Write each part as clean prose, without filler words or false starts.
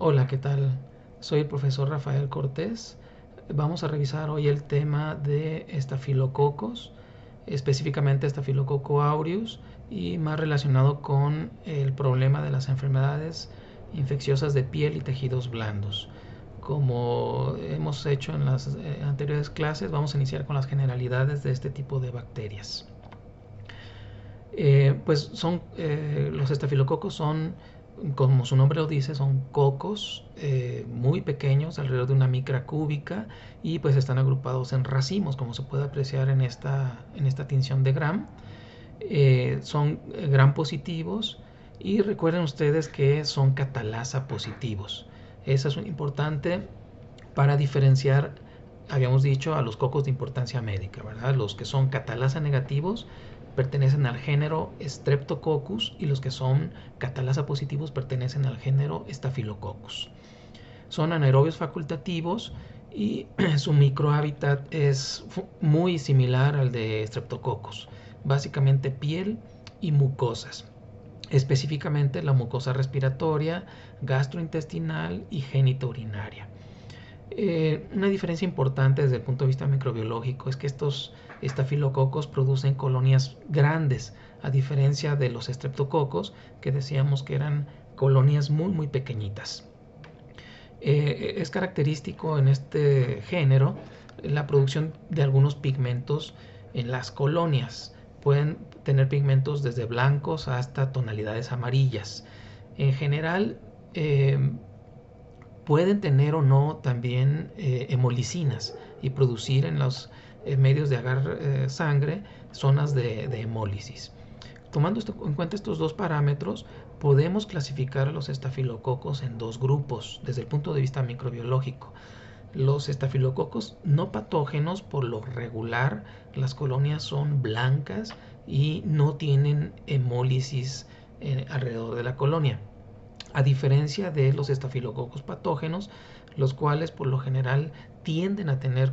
Hola, ¿qué tal? Soy el profesor Rafael Cortés. Vamos a revisar hoy el tema de estafilococos, específicamente Staphylococcus aureus y más relacionado con el problema de las enfermedades infecciosas de piel y tejidos blandos. Como hemos hecho en las anteriores clases, vamos a iniciar con las generalidades de este tipo de bacterias. Los estafilococos son, como su nombre lo dice, son cocos muy pequeños, alrededor de una micra cúbica, y pues están agrupados en racimos, como se puede apreciar en esta tinción de Gram. Son Gram positivos, y recuerden ustedes que son catalasa positivos. Eso es importante para diferenciar, habíamos dicho, a los cocos de importancia médica, ¿verdad? Los que son catalasa negativos pertenecen al género Streptococcus, y los que son catalasa positivos pertenecen al género Staphylococcus. Son anaerobios facultativos y su microhábitat es muy similar al de Streptococcus, básicamente piel y mucosas, específicamente la mucosa respiratoria, gastrointestinal y genitourinaria. Una diferencia importante desde el punto de vista microbiológico es que estos estafilococos producen colonias grandes, a diferencia de los estreptococos, que decíamos que eran colonias muy pequeñitas. Es característico en este género la producción de algunos pigmentos en las colonias. Pueden tener pigmentos desde blancos hasta tonalidades amarillas. En general, pueden tener o no también hemolicinas y producir en los medios de agar sangre zonas de hemólisis. Tomando en cuenta estos dos parámetros, podemos clasificar a los estafilococos en dos grupos desde el punto de vista microbiológico. Los estafilococos no patógenos, por lo regular, las colonias son blancas y no tienen hemólisis alrededor de la colonia, a diferencia de los estafilococos patógenos, los cuales por lo general tienden a tener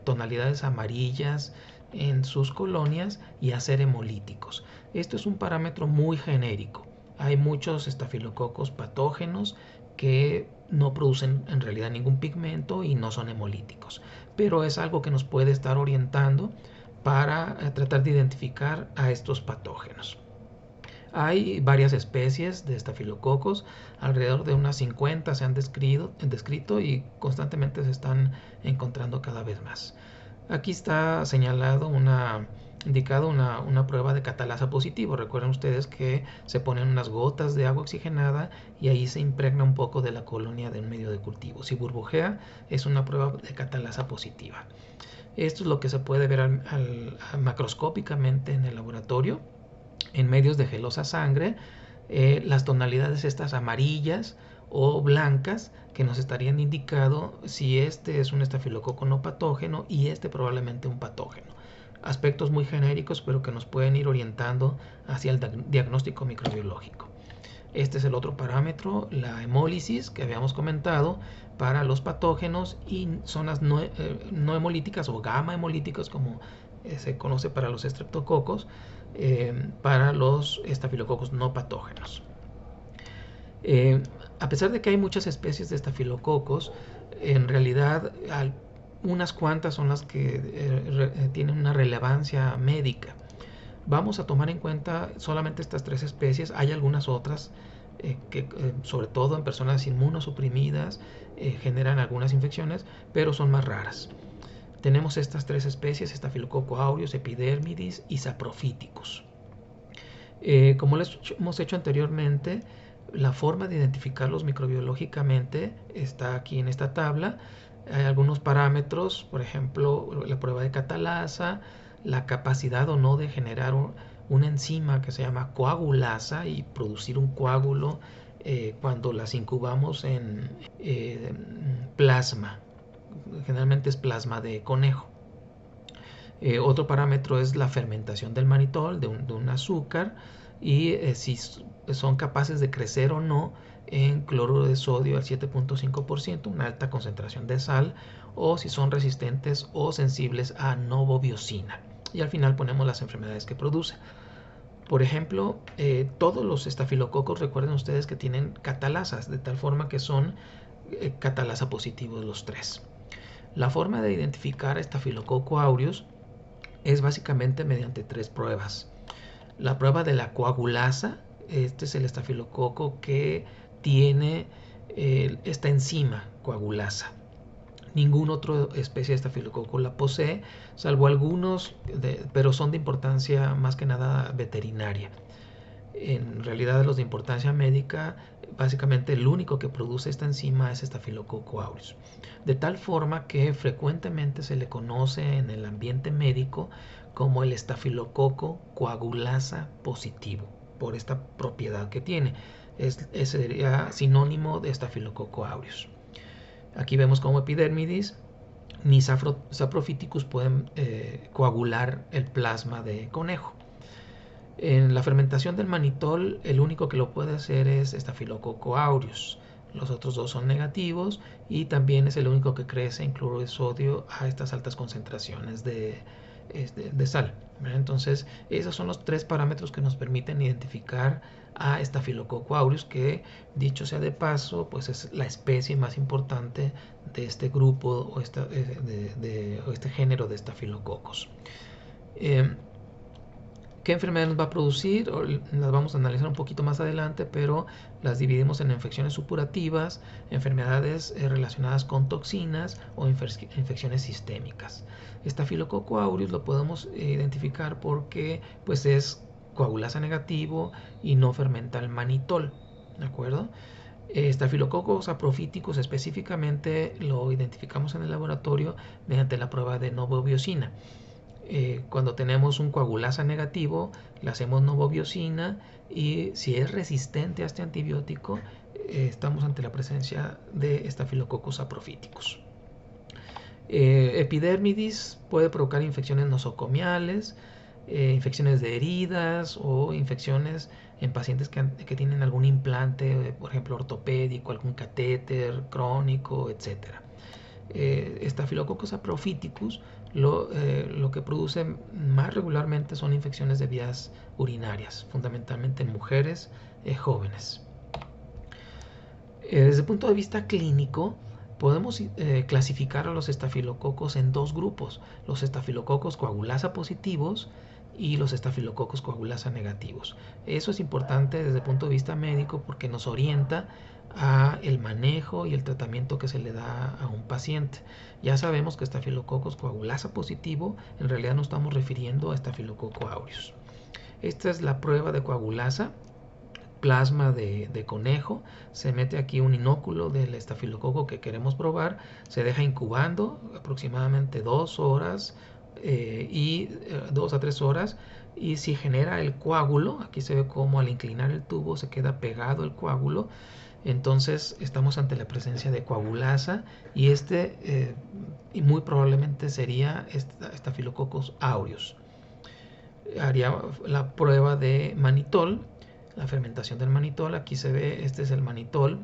tonalidades amarillas en sus colonias y a ser hemolíticos. Esto es un parámetro muy genérico. Hay muchos estafilococos patógenos que no producen en realidad ningún pigmento y no son hemolíticos, pero es algo que nos puede estar orientando para tratar de identificar a estos patógenos. Hay varias especies de estafilococos, alrededor de unas 50 se han descrito y constantemente se están encontrando cada vez más. Aquí está indicado una prueba de catalasa positivo. Recuerden ustedes que se ponen unas gotas de agua oxigenada y ahí se impregna un poco de la colonia de un medio de cultivo. Si burbujea, es una prueba de catalasa positiva. Esto es lo que se puede ver macroscópicamente en el laboratorio en medios de gelosa sangre, las tonalidades estas amarillas o blancas que nos estarían indicando si este es un estafilococo no patógeno y este probablemente un patógeno. Aspectos muy genéricos, pero que nos pueden ir orientando hacia el diagnóstico microbiológico. Este es el otro parámetro, la hemólisis que habíamos comentado para los patógenos y zonas no hemolíticas o gamma hemolíticas, como se conoce para los estreptococos, para los estafilococos no patógenos. A pesar de que hay muchas especies de estafilococos, en realidad unas cuantas son las que tienen una relevancia médica. Vamos a tomar en cuenta solamente estas tres especies. Hay algunas otras que, sobre todo en personas inmunosuprimidas, generan algunas infecciones, pero son más raras. Tenemos estas tres especies: Staphylococcus aureus, Epidermidis y Saprophyticus. Como les hemos hecho anteriormente, la forma de identificarlos microbiológicamente está aquí en esta tabla. Hay algunos parámetros, por ejemplo, la prueba de catalasa, la capacidad o no de generar una enzima que se llama coagulasa y producir un coágulo cuando las incubamos en plasma. Generalmente es plasma de conejo. Otro parámetro es la fermentación del manitol, de un azúcar, y si son capaces de crecer o no en cloruro de sodio al 7.5%, una alta concentración de sal, o si son resistentes o sensibles a novobiosina. Y al final ponemos las enfermedades que producen. Por ejemplo, todos los estafilococos, recuerden ustedes que tienen catalasas, de tal forma que son catalasa positivos los tres. La forma de identificar Staphylococcus aureus es básicamente mediante tres pruebas. La prueba de la coagulasa, este es el estafilococo que tiene esta enzima coagulasa. Ninguna otra especie de estafilococo la posee, salvo algunos, pero son de importancia más que nada veterinaria. En realidad los de importancia médica, básicamente el único que produce esta enzima es Staphylococcus aureus. De tal forma que frecuentemente se le conoce en el ambiente médico como el estafilococo coagulasa positivo, por esta propiedad que tiene. Sería sinónimo de Staphylococcus aureus. Aquí vemos como Epidermidis ni Saprophyticus pueden coagular el plasma de conejo. En la fermentación del manitol, el único que lo puede hacer es Staphylococcus aureus. Los otros dos son negativos y también es el único que crece en cloruro de sodio a estas altas concentraciones de sal. Entonces, esos son los tres parámetros que nos permiten identificar a Staphylococcus aureus, que dicho sea de paso, pues es la especie más importante de este grupo o este género de estafilococos. ¿Qué enfermedad nos va a producir? Las vamos a analizar un poquito más adelante, pero las dividimos en infecciones supurativas, enfermedades relacionadas con toxinas o infecciones sistémicas. Staphylococcus aureus lo podemos identificar porque pues es coagulasa negativo y no fermenta el manitol, ¿de acuerdo? Staphylococcus saprophyticus específicamente lo identificamos en el laboratorio mediante la prueba de novobiosina. Cuando tenemos un coagulasa negativo, le hacemos novobiosina y si es resistente a este antibiótico, estamos ante la presencia de Staphylococcus saprophyticus. Epidermidis puede provocar infecciones nosocomiales, infecciones de heridas o infecciones en pacientes que tienen algún implante, por ejemplo ortopédico, algún catéter crónico, etc. Staphylococcus saprophyticus lo que produce más regularmente son infecciones de vías urinarias, fundamentalmente en mujeres jóvenes. Desde el punto de vista clínico, podemos clasificar a los estafilococos en dos grupos: los estafilococos coagulasa positivos y los estafilococos coagulasa negativos. Eso es importante desde el punto de vista médico porque nos orienta a el manejo y el tratamiento que se le da a un paciente. Ya sabemos que Staphylococcus coagulasa positivo, en realidad nos estamos refiriendo a Staphylococcus aureus. Esta es la prueba de coagulasa, plasma de conejo. Se mete aquí un inóculo del estafilococo que queremos probar, se deja incubando aproximadamente 2 horas y 2 a 3 horas, y si genera el coágulo, aquí se ve como al inclinar el tubo se queda pegado el coágulo, entonces estamos ante la presencia de coagulasa y y muy probablemente sería Staphylococcus aureus. Haría la prueba de manitol, la fermentación del manitol. Aquí se ve, este es el manitol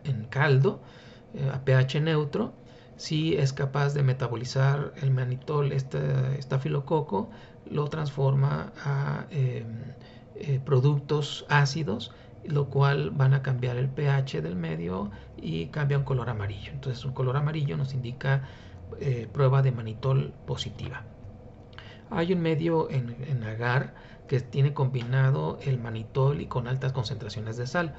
en caldo a pH neutro. Si es capaz de metabolizar el manitol, este estafilococo lo transforma a productos ácidos, lo cual van a cambiar el pH del medio y cambia un color amarillo. Entonces un color amarillo nos indica prueba de manitol positiva. Hay un medio en agar que tiene combinado el manitol y con altas concentraciones de sal,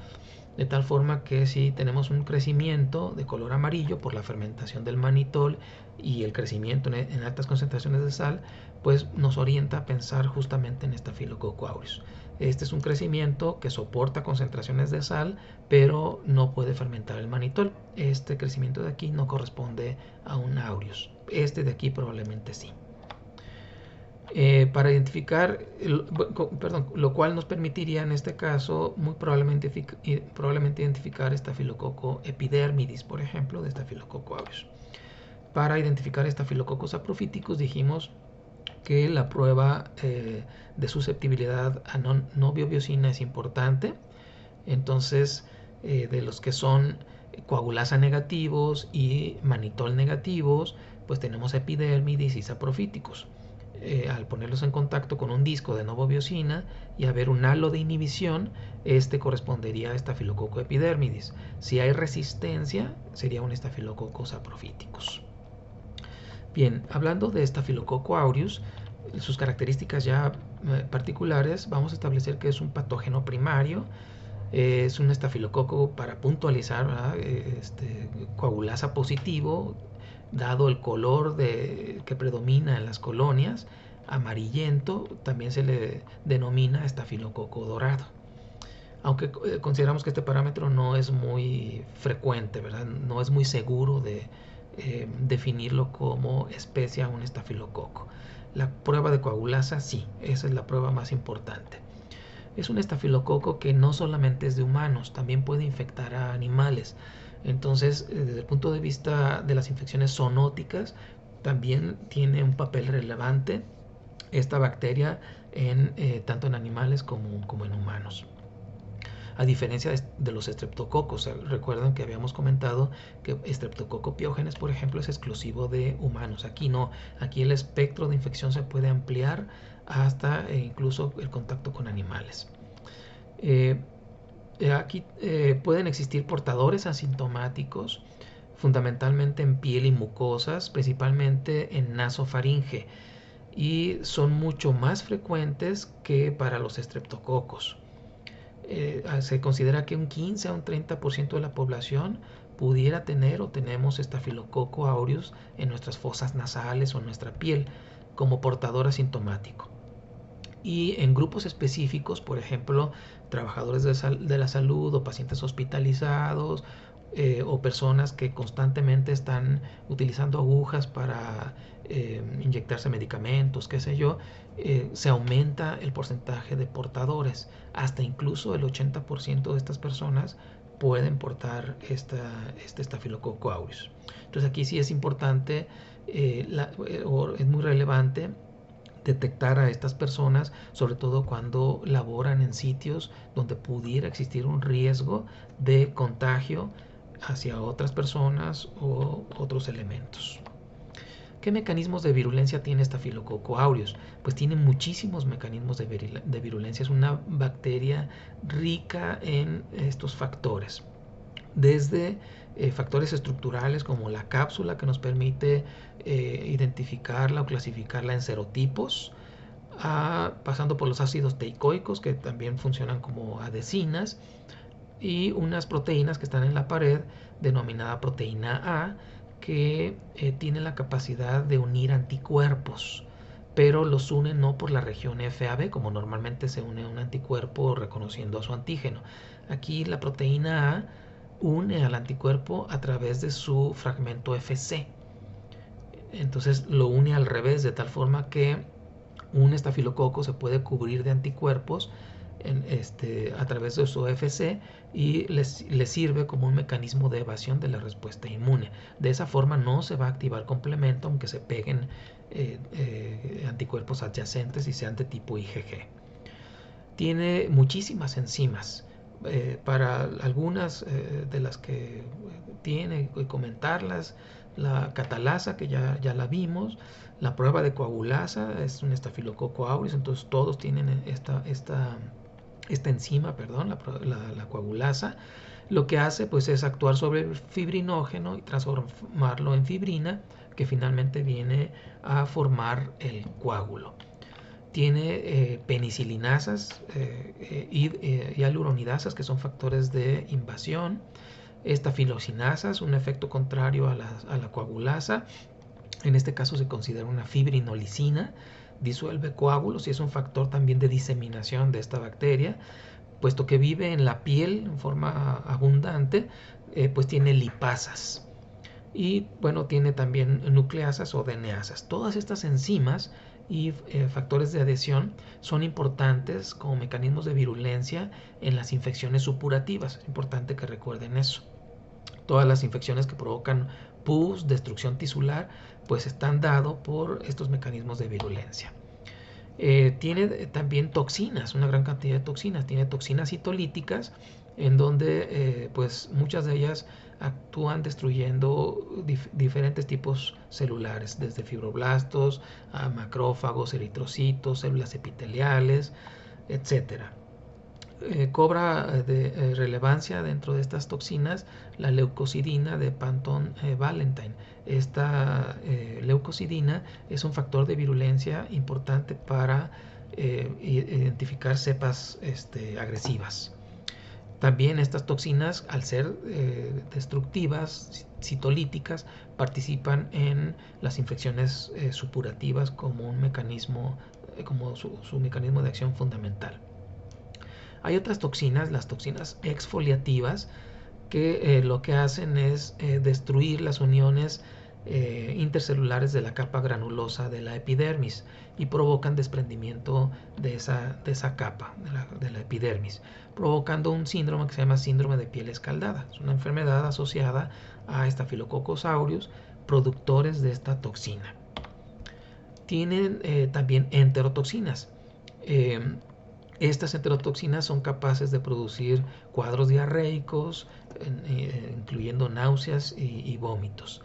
de tal forma que si tenemos un crecimiento de color amarillo por la fermentación del manitol y el crecimiento en altas concentraciones de sal, pues nos orienta a pensar justamente en Staphylococcus aureus. Este es un crecimiento que soporta concentraciones de sal, pero no puede fermentar el manitol. Este crecimiento de aquí no corresponde a un aureus. Este de aquí probablemente sí. Para identificar, lo cual nos permitiría en este caso muy probablemente identificar Staphylococcus epidermidis, por ejemplo, de Staphylococcus aureus. Para identificar Staphylococcus saprophyticus dijimos que la prueba de susceptibilidad a novobiosina es importante. Entonces, de los que son coagulasa negativos y manitol negativos, pues tenemos epidermidis y saprophyticus. al ponerlos en contacto con un disco de novobiosina y haber un halo de inhibición, este correspondería a Staphylococcus epidermidis. Si hay resistencia, sería un Staphylococcus saprophyticus. Bien, hablando de Staphylococcus aureus, sus características ya particulares, vamos a establecer que es un patógeno primario, es un estafilococo, para puntualizar, coagulasa positivo, dado el color que predomina en las colonias, amarillento, también se le denomina estafilococo dorado. Aunque consideramos que este parámetro no es muy frecuente, ¿verdad? No es muy seguro de definirlo como especie a un estafilococo. La prueba de coagulasa sí, esa es la prueba más importante. Es un estafilococo que no solamente es de humanos, también puede infectar a animales. Entonces, desde el punto de vista de las infecciones zoonóticas, también tiene un papel relevante esta bacteria tanto en animales como en humanos. A diferencia de los estreptococos, recuerdan que habíamos comentado que Streptococcus pyogenes, por ejemplo, es exclusivo de humanos. Aquí no, aquí el espectro de infección se puede ampliar hasta incluso el contacto con animales. Aquí pueden existir portadores asintomáticos, fundamentalmente en piel y mucosas, principalmente en nasofaringe, y son mucho más frecuentes que para los estreptococos. Se considera que un 15 a un 30% de la población pudiera tener o tenemos Staphylococcus aureus en nuestras fosas nasales o en nuestra piel como portador asintomático. Y en grupos específicos, por ejemplo, trabajadores de la salud o pacientes hospitalizados o personas que constantemente están utilizando agujas para inyectarse medicamentos, qué sé yo, se aumenta el porcentaje de portadores. Hasta incluso el 80% de estas personas pueden portar este Staphylococcus aureus. Entonces aquí sí es importante, es muy relevante detectar a estas personas, sobre todo cuando laboran en sitios donde pudiera existir un riesgo de contagio hacia otras personas o otros elementos. ¿Qué mecanismos de virulencia tiene Staphylococcus aureus? Pues tiene muchísimos mecanismos de virulencia. Es una bacteria rica en estos factores. Desde factores estructurales como la cápsula, que nos permite identificarla o clasificarla en serotipos, pasando por los ácidos teicoicos, que también funcionan como adhesinas, y unas proteínas que están en la pared, denominada proteína A, que tiene la capacidad de unir anticuerpos, pero los une no por la región FAB, como normalmente se une un anticuerpo reconociendo a su antígeno. Aquí la proteína A une al anticuerpo a través de su fragmento FC. Entonces lo une al revés, de tal forma que un estafilococo se puede cubrir de anticuerpos a través de su FC y les sirve como un mecanismo de evasión de la respuesta inmune. De esa forma no se va a activar complemento aunque se peguen anticuerpos adyacentes y sean de tipo IgG. Tiene muchísimas enzimas. Para algunas de las que tiene y comentarlas, la catalasa, que ya la vimos, la prueba de coagulasa es un Staphylococcus aureus, entonces todos tienen esta enzima, la coagulasa. Lo que hace pues es actuar sobre el fibrinógeno y transformarlo en fibrina, que finalmente viene a formar el coágulo. Tiene penicilinasas y hialuronidasas, que son factores de invasión. Estafilocinasas, un efecto contrario a la coagulasa. En este caso se considera una fibrinolicina, disuelve coágulos y es un factor también de diseminación de esta bacteria, puesto que vive en la piel en forma abundante, pues tiene lipasas. Y bueno, tiene también nucleasas o DNasas. Todas estas enzimas y factores de adhesión son importantes como mecanismos de virulencia en las infecciones supurativas. Es importante que recuerden eso. Todas las infecciones que provocan pus, destrucción tisular, pues están dados por estos mecanismos de virulencia. Tiene también toxinas, una gran cantidad de toxinas. Tiene toxinas citolíticas, en donde pues muchas de ellas actúan destruyendo diferentes tipos celulares, desde fibroblastos a macrófagos, eritrocitos, células epiteliales, etcétera. Cobra relevancia dentro de estas toxinas la leucocidina de Pantone Valentine. Esta leucocidina es un factor de virulencia importante para identificar cepas agresivas. También estas toxinas, al ser destructivas, citolíticas, participan en las infecciones supurativas como un mecanismo, como su mecanismo de acción fundamental. Hay otras toxinas, las toxinas exfoliativas, que lo que hacen es destruir las uniones intercelulares de la capa granulosa de la epidermis y provocan desprendimiento de esa capa de la epidermis, provocando un síndrome que se llama síndrome de piel escaldada. Es una enfermedad asociada a Staphylococcus aureus, productores de esta toxina. Tienen también enterotoxinas. Estas enterotoxinas son capaces de producir cuadros diarreicos, incluyendo náuseas y vómitos.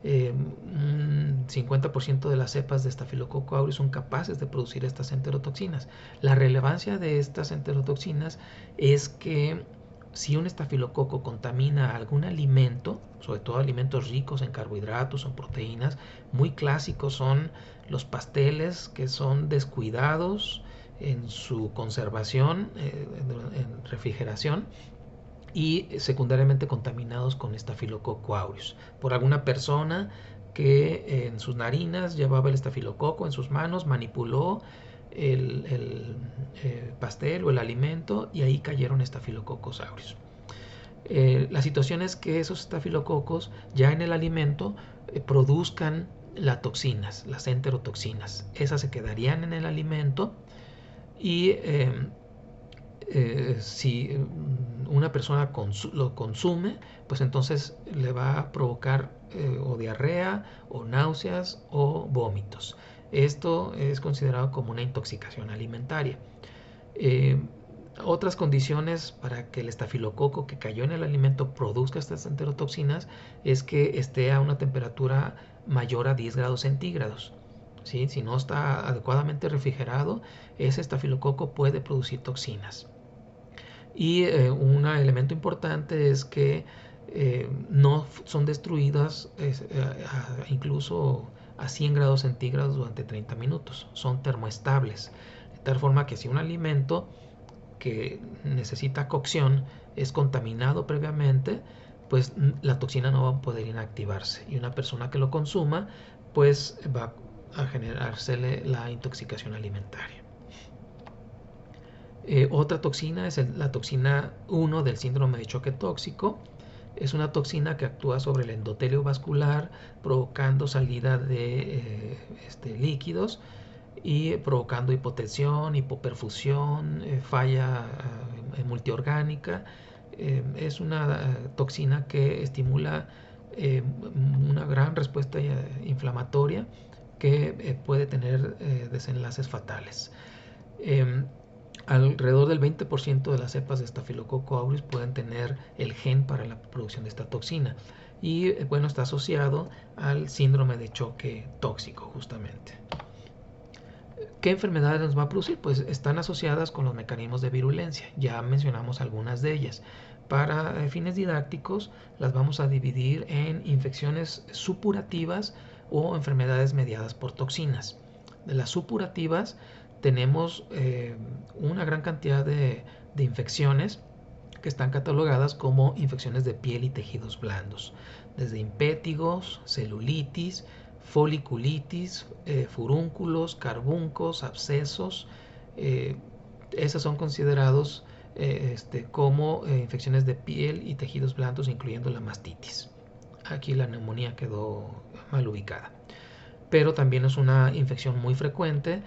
Un 50% de las cepas de Staphylococcus aureus son capaces de producir estas enterotoxinas. La relevancia de estas enterotoxinas es que si un estafilococo contamina algún alimento, sobre todo alimentos ricos en carbohidratos o proteínas, muy clásicos son los pasteles que son descuidados en su conservación, en refrigeración, y secundariamente contaminados con Staphylococcus aureus por alguna persona que en sus narinas llevaba el estafilococo, en sus manos manipuló el pastel o el alimento y ahí cayeron Staphylococcus aureus. La situación es que esos estafilococos ya en el alimento produzcan las toxinas, las enterotoxinas. Esas se quedarían en el alimento y si una persona lo consume, pues entonces le va a provocar o diarrea o náuseas o vómitos. Esto es considerado como una intoxicación alimentaria. Otras condiciones para que el estafilococo que cayó en el alimento produzca estas enterotoxinas es que esté a una temperatura mayor a 10 grados centígrados. ¿Sí? Si no está adecuadamente refrigerado, ese estafilococo puede producir toxinas. Y un elemento importante es que no son destruidas incluso a 100 grados centígrados durante 30 minutos. Son termoestables. De tal forma que si un alimento que necesita cocción es contaminado previamente, pues la toxina no va a poder inactivarse. Y una persona que lo consuma, pues va a generársele la intoxicación alimentaria. Otra toxina es la toxina 1 del síndrome de choque tóxico. Es una toxina que actúa sobre el endotelio vascular, provocando salida de líquidos y provocando hipotensión, hipoperfusión, falla multiorgánica. Es una toxina que estimula una gran respuesta inflamatoria que puede tener desenlaces fatales. Alrededor del 20% de las cepas de Staphylococcus aureus pueden tener el gen para la producción de esta toxina y bueno, está asociado al síndrome de choque tóxico justamente. ¿Qué enfermedades nos va a producir? Pues están asociadas con los mecanismos de virulencia, ya mencionamos algunas de ellas. Para fines didácticos las vamos a dividir en infecciones supurativas o enfermedades mediadas por toxinas. De las supurativas tenemos una gran cantidad de infecciones que están catalogadas como infecciones de piel y tejidos blandos, desde impétigos, celulitis, foliculitis, furúnculos, carbuncos, abscesos. Esas son considerados como infecciones de piel y tejidos blandos, incluyendo la mastitis. Aquí la neumonía quedó mal ubicada, pero también es una infección muy frecuente,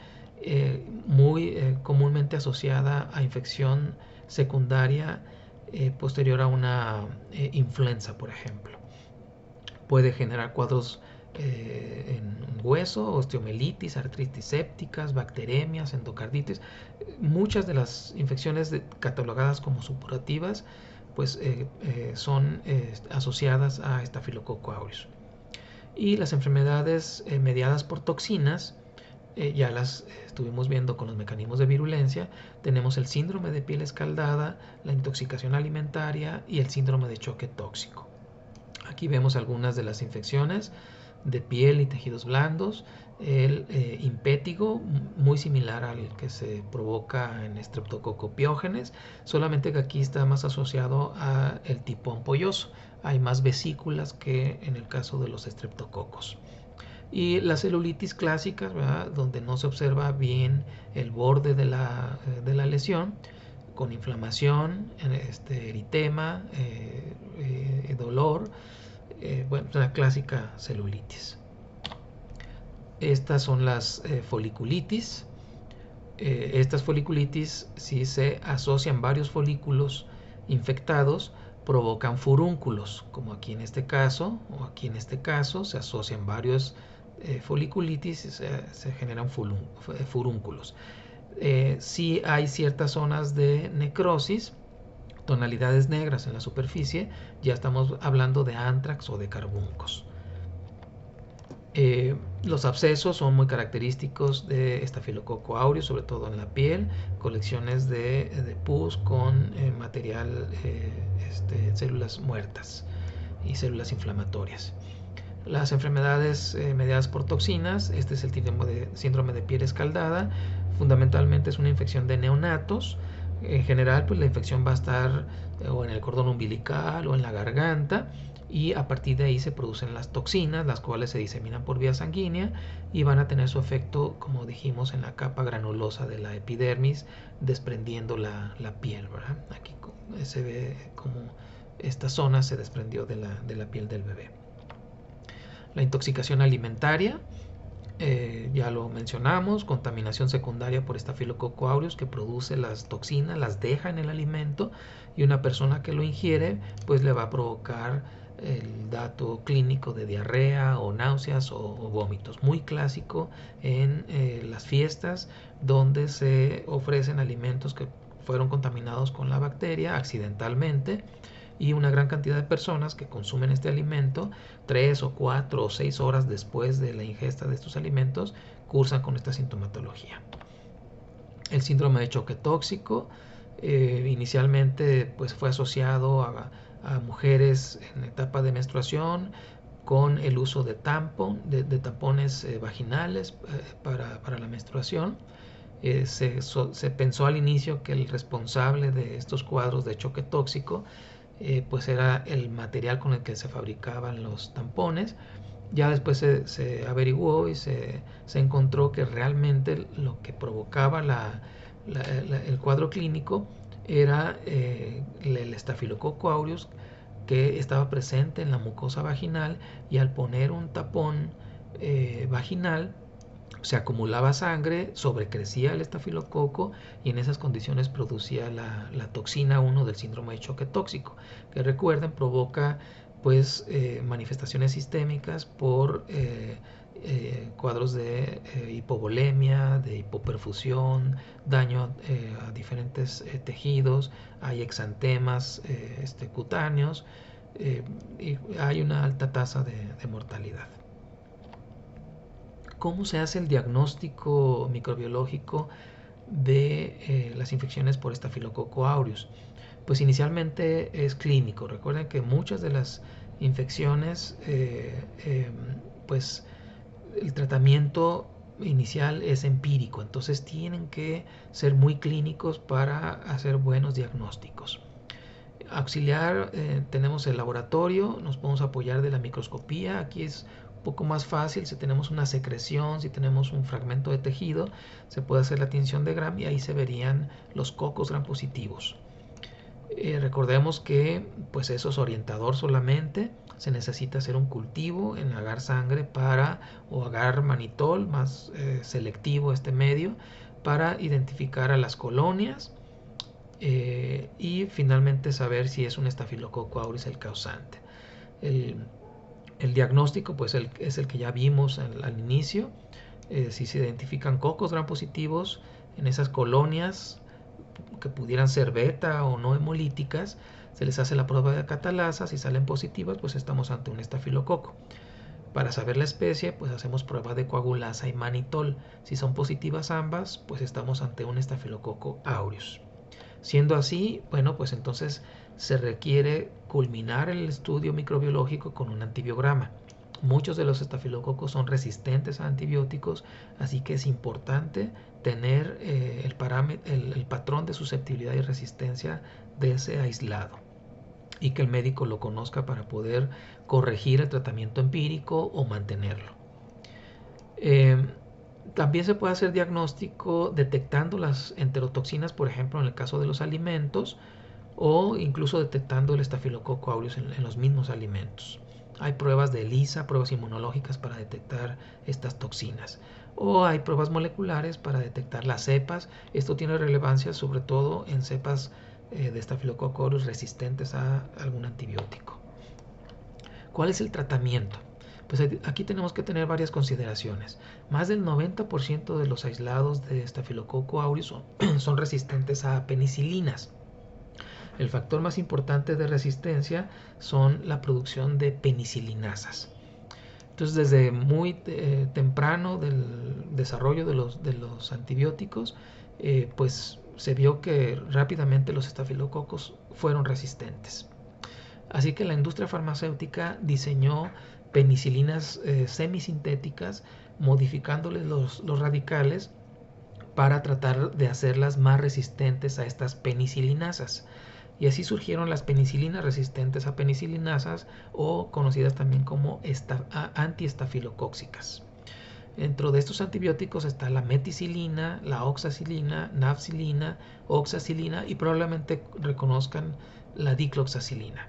muy comúnmente asociada a infección secundaria posterior a una influenza, por ejemplo. Puede generar cuadros en hueso, osteomelitis, artritis sépticas, bacteremias, endocarditis. Muchas de las infecciones catalogadas como supurativas pues son asociadas a Staphylococcus aureus. Y las enfermedades mediadas por toxinas, ya las estuvimos viendo con los mecanismos de virulencia. Tenemos el síndrome de piel escaldada, la intoxicación alimentaria y el síndrome de choque tóxico. Aquí vemos algunas de las infecciones de piel y tejidos blandos. El impétigo, muy similar al que se provoca en Streptococcus pyogenes, solamente que aquí está más asociado a el tipo ampolloso. Hay más vesículas que en el caso de los estreptococos. Y la celulitis clásica, ¿verdad?, donde no se observa bien el borde de la lesión, con inflamación, eritema, dolor, bueno, una clásica celulitis. Estas son las foliculitis. Estas foliculitis, si se asocian varios folículos infectados, provocan furúnculos, como aquí en este caso, o aquí en este caso, se asocian varios foliculitis y se generan furúnculos. Si hay ciertas zonas de necrosis, tonalidades negras en la superficie, ya estamos hablando de antrax o de carbuncos. Los abscesos son muy característicos de Staphylococcus aureus, sobre todo en la piel, colecciones de pus con material, células muertas y células inflamatorias. Las enfermedades mediadas por toxinas, este es el síndrome de piel escaldada, fundamentalmente es una infección de neonatos. En general, pues la infección va a estar o en el cordón umbilical o en la garganta, y a partir de ahí se producen las toxinas, las cuales se diseminan por vía sanguínea y van a tener su efecto, como dijimos, en la capa granulosa de la epidermis, desprendiendo la piel, ¿verdad? Aquí se ve como esta zona se desprendió de la piel del bebé. La intoxicación alimentaria, ya lo mencionamos, contaminación secundaria por Staphylococcus aureus, que produce las toxinas, las deja en el alimento, y una persona que lo ingiere pues le va a provocar el dato clínico de diarrea o náuseas o vómitos, muy clásico en las fiestas donde se ofrecen alimentos que fueron contaminados con la bacteria accidentalmente, y una gran cantidad de personas que consumen este alimento 3 o 4 o 6 horas después de la ingesta de estos alimentos cursan con esta sintomatología. El síndrome de choque tóxico inicialmente pues fue asociado a mujeres en etapa de menstruación con el uso de tampones vaginales para la menstruación. Se pensó al inicio que el responsable de estos cuadros de choque tóxico pues era el material con el que se fabricaban los tampones. Ya después se averiguó y se encontró que realmente lo que provocaba el cuadro clínico era el Staphylococcus aureus, que estaba presente en la mucosa vaginal, y al poner un tapón vaginal se acumulaba sangre, sobrecrecía el estafilococo, y en esas condiciones producía la toxina 1 del síndrome de choque tóxico, que recuerden provoca pues manifestaciones sistémicas por cuadros de hipovolemia, de hipoperfusión, daño a diferentes tejidos, hay exantemas cutáneos, y hay una alta tasa de mortalidad. ¿Cómo se hace el diagnóstico microbiológico de las infecciones por Staphylococcus aureus? Pues inicialmente es clínico. Recuerden que muchas de las infecciones, pues el tratamiento inicial es empírico, entonces tienen que ser muy clínicos para hacer buenos diagnósticos. Auxiliar, tenemos el laboratorio, nos podemos apoyar de la microscopía. Aquí es un poco más fácil. Si tenemos una secreción, si tenemos un fragmento de tejido, se puede hacer la tinción de Gram y ahí se verían los cocos gram positivos. Recordemos que pues eso es orientador solamente. Se necesita hacer un cultivo en agar sangre o agar manitol, más selectivo este medio, para identificar a las colonias y finalmente saber si es un Staphylococcus aureus el causante. El diagnóstico pues es el que ya vimos al inicio. Si se identifican cocos gram positivos en esas colonias que pudieran ser beta o no hemolíticas, Se les hace la prueba de catalasa, si salen positivas, pues estamos ante un estafilococo. Para saber la especie, pues hacemos prueba de coagulasa y manitol. Si son positivas ambas, pues estamos ante un estafilococo aureus. Siendo así, bueno, pues entonces se requiere culminar el estudio microbiológico con un antibiograma. Muchos de los estafilococos son resistentes a antibióticos, así que es importante tener el patrón de susceptibilidad y resistencia de ese aislado y que el médico lo conozca para poder corregir el tratamiento empírico o mantenerlo. También se puede hacer diagnóstico detectando las enterotoxinas, por ejemplo, en el caso de los alimentos, o incluso detectando el estafilococo aureus en los mismos alimentos. Hay pruebas de ELISA, pruebas inmunológicas para detectar estas toxinas. O hay pruebas moleculares para detectar las cepas. Esto tiene relevancia sobre todo en cepas de estafilococo aureus resistentes a algún antibiótico. ¿Cuál es el tratamiento? Pues aquí tenemos que tener varias consideraciones. Más del 90% de los aislados de estafilococo aureus son resistentes a penicilinas. El factor más importante de resistencia son la producción de penicilinasas. Entonces, desde muy temprano del desarrollo de los antibióticos, pues se vio que rápidamente los estafilococos fueron resistentes. Así que la industria farmacéutica diseñó penicilinas semisintéticas, modificándoles los radicales para tratar de hacerlas más resistentes a estas penicilinasas. Y así surgieron las penicilinas resistentes a penicilinasas o conocidas también como antiestafilocóxicas. Dentro de estos antibióticos está la meticilina, la oxacilina, nafcilina, oxacilina y probablemente reconozcan la dicloxacilina.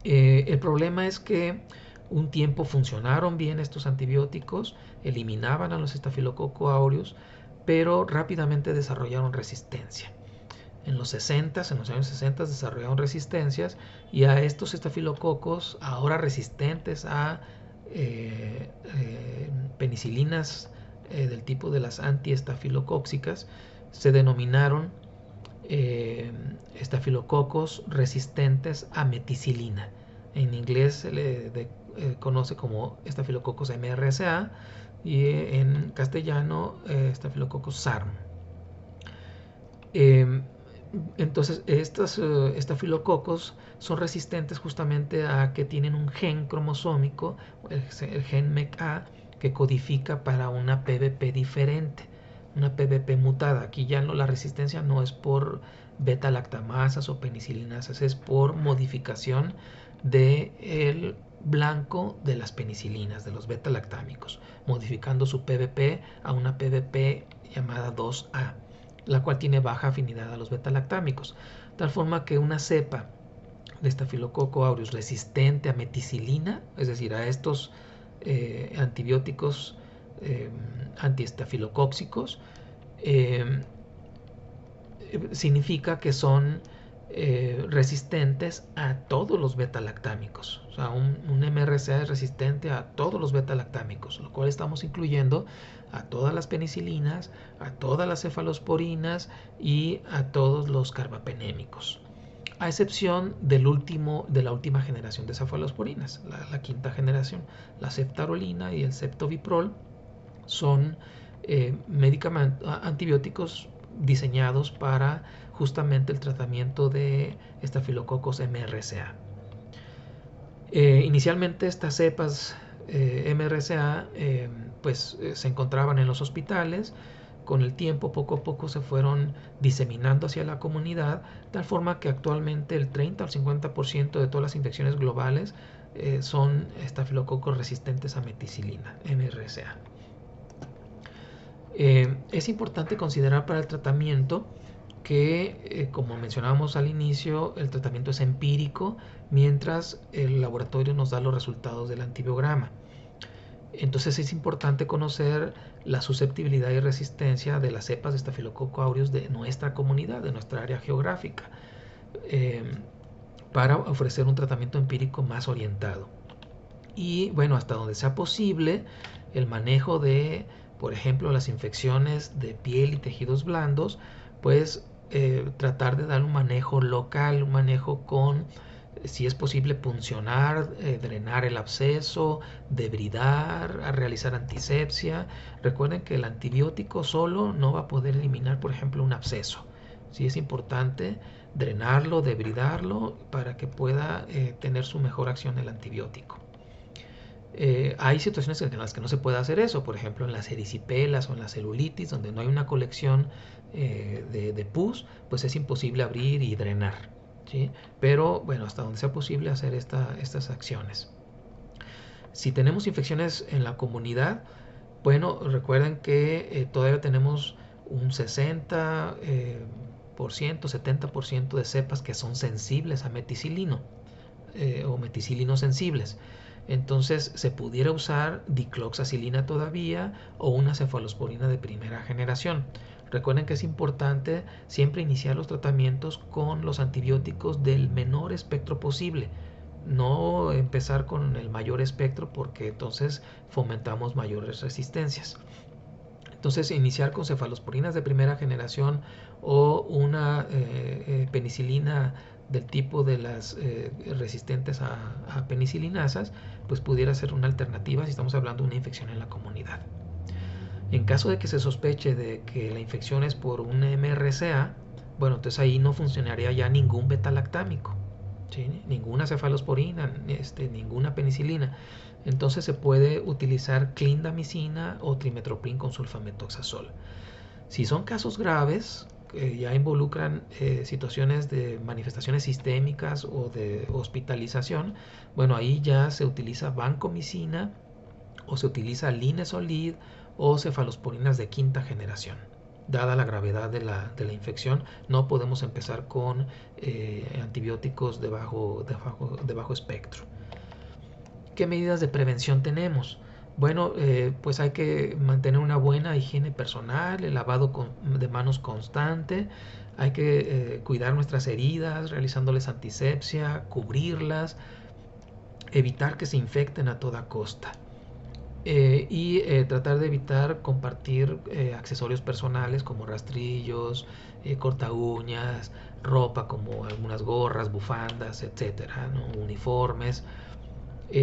El problema es que un tiempo funcionaron bien estos antibióticos, eliminaban a los estafilococo aureus, pero rápidamente desarrollaron resistencia. En los años 60 desarrollaron resistencias y a estos estafilococos, ahora resistentes a penicilinas del tipo de las antiestafilocóxicas, se denominaron estafilococos resistentes a meticilina. En inglés se le conoce como estafilococos MRSA y en castellano estafilococos SARM. Entonces, estos estafilococos son resistentes justamente a que tienen un gen cromosómico, el gen MECA, que codifica para una PBP diferente, una PBP mutada. Aquí ya no, la resistencia no es por beta-lactamasas o penicilinasas, es por modificación del blanco de las penicilinas, de los beta-lactámicos, modificando su PBP a una PBP llamada 2A, la cual tiene baja afinidad a los beta-lactámicos, tal forma que una cepa de estafilococo aureus resistente a meticilina, es decir, a estos antibióticos antiestafilocóxicos, significa que son resistentes a todos los beta-lactámicos. O sea, un MRSA es resistente a todos los beta-lactámicos, lo cual estamos incluyendo a todas las penicilinas, a todas las cefalosporinas y a todos los carbapenémicos, a excepción de la última generación de cefalosporinas, la quinta generación. La ceftarolina y el ceftobiprol son antibióticos diseñados para justamente el tratamiento de estafilococos MRSA. Inicialmente estas cepas MRSA se encontraban en los hospitales. Con el tiempo, poco a poco se fueron diseminando hacia la comunidad, tal forma que actualmente el 30 al 50% de todas las infecciones globales son estafilococos resistentes a meticilina, MRSA. Es importante considerar para el tratamiento que, como mencionábamos al inicio, el tratamiento es empírico, mientras el laboratorio nos da los resultados del antibiograma. Entonces es importante conocer la susceptibilidad y resistencia de las cepas de estafilococo aureus de nuestra comunidad, de nuestra área geográfica, para ofrecer un tratamiento empírico más orientado. Y bueno, hasta donde sea posible, el manejo de, por ejemplo, las infecciones de piel y tejidos blandos, pues tratar de dar un manejo local, un manejo con, si es posible, puncionar, drenar el absceso, debridar, a realizar antisepsia. Recuerden que el antibiótico solo no va a poder eliminar, por ejemplo, un absceso. Sí es importante drenarlo, debridarlo para que pueda tener su mejor acción el antibiótico. Hay situaciones en las que no se puede hacer eso, por ejemplo en las erisipelas o en la celulitis, donde no hay una colección de pus, pues es imposible abrir y drenar, ¿sí? Pero bueno, hasta donde sea posible hacer estas acciones. Si tenemos infecciones en la comunidad, bueno, recuerden que todavía tenemos un 60%, 70% de cepas que son sensibles a meticilino o meticilino sensibles. Entonces se pudiera usar dicloxacilina todavía o una cefalosporina de primera generación. Recuerden que es importante siempre iniciar los tratamientos con los antibióticos del menor espectro posible. No empezar con el mayor espectro porque entonces fomentamos mayores resistencias. Entonces iniciar con cefalosporinas de primera generación o una penicilina del tipo de las resistentes a penicilinasas, pues pudiera ser una alternativa si estamos hablando de una infección en la comunidad. En caso de que se sospeche de que la infección es por un MRSA, bueno, entonces ahí no funcionaría ya ningún betalactámico, ¿sí? Ninguna cefalosporina, ninguna penicilina. Entonces se puede utilizar clindamicina o trimetoprim con sulfametoxazol. Si son casos graves que ya involucran situaciones de manifestaciones sistémicas o de hospitalización, bueno, ahí ya se utiliza vancomicina o se utiliza linezolid o cefalosporinas de quinta generación. Dada la gravedad de la infección, no podemos empezar con antibióticos de bajo espectro. ¿Qué medidas de prevención tenemos? Bueno, pues hay que mantener una buena higiene personal, el lavado de manos constante, hay que cuidar nuestras heridas, realizándoles antisepsia, cubrirlas, evitar que se infecten a toda costa. Y tratar de evitar compartir accesorios personales como rastrillos, corta uñas, ropa como algunas gorras, bufandas, etcétera, ¿no? Uniformes.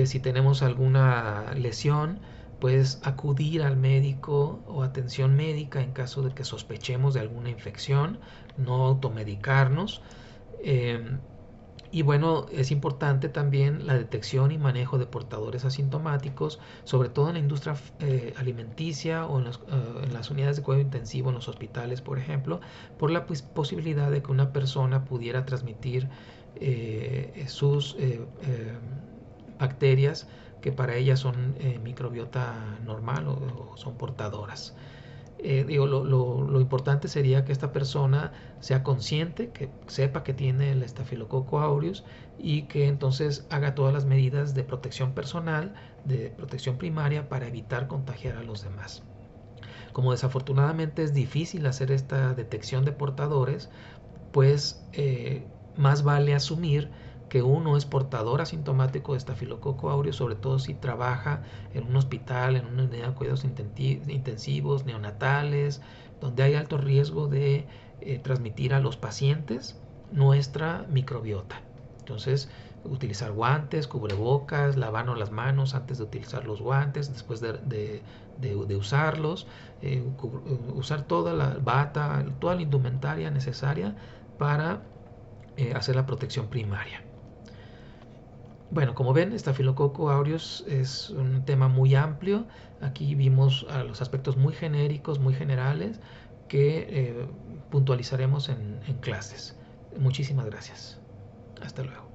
Si tenemos alguna lesión, pues acudir al médico o atención médica en caso de que sospechemos de alguna infección, no automedicarnos. Y bueno, es importante también la detección y manejo de portadores asintomáticos, sobre todo en la industria alimenticia o en las unidades de cuidado intensivo en los hospitales, por ejemplo, por la posibilidad de que una persona pudiera transmitir sus bacterias que para ellas son microbiota normal o son portadoras. Lo importante sería que esta persona sea consciente, que sepa que tiene el estafilococo aureus y que entonces haga todas las medidas de protección personal, de protección primaria para evitar contagiar a los demás. Como desafortunadamente es difícil hacer esta detección de portadores, pues más vale asumir que uno es portador asintomático de estafilococo aureus, sobre todo si trabaja en un hospital, en una unidad de cuidados intensivos, neonatales, donde hay alto riesgo de transmitir a los pacientes nuestra microbiota. Entonces, utilizar guantes, cubrebocas, lavarnos las manos antes de utilizar los guantes, después de usarlos, usar toda la bata, toda la indumentaria necesaria para hacer la protección primaria. Bueno, como ven, estafilococo aureus es un tema muy amplio. Aquí vimos los aspectos muy genéricos, muy generales, que puntualizaremos en clases. Muchísimas gracias. Hasta luego.